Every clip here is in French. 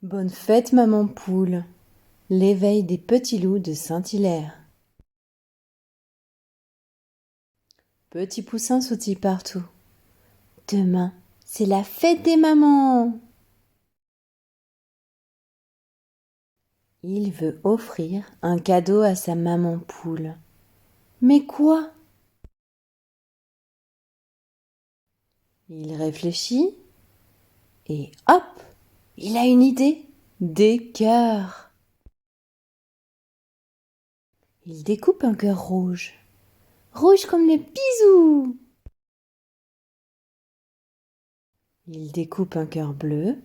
Bonne fête, maman poule. L'éveil des petits loups de Saint-Hilaire. Petit poussin sautille partout. Demain, c'est la fête des mamans. Il veut offrir un cadeau à sa maman poule. Mais quoi? Il réfléchit et hop, il a une idée. Des cœurs. Il découpe un cœur rouge. Rouge comme les bisous. Il découpe un cœur bleu.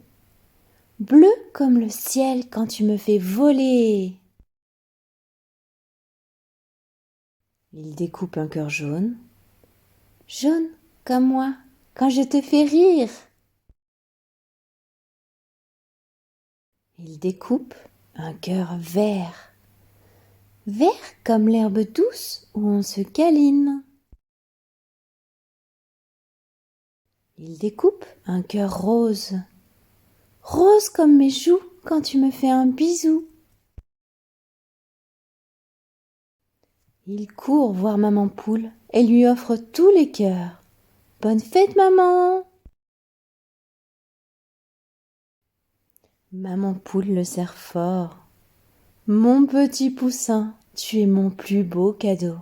Bleu comme le ciel quand tu me fais voler. Il découpe un cœur jaune. Jaune comme moi quand je te fais rire. Il découpe un cœur vert. Vert comme l'herbe douce où on se câline. Il découpe un cœur rose. Rose comme mes joues quand tu me fais un bisou. Il court voir maman poule et lui offre tous les cœurs. Bonne fête, maman! Maman poule le serre fort. Mon petit poussin, tu es mon plus beau cadeau.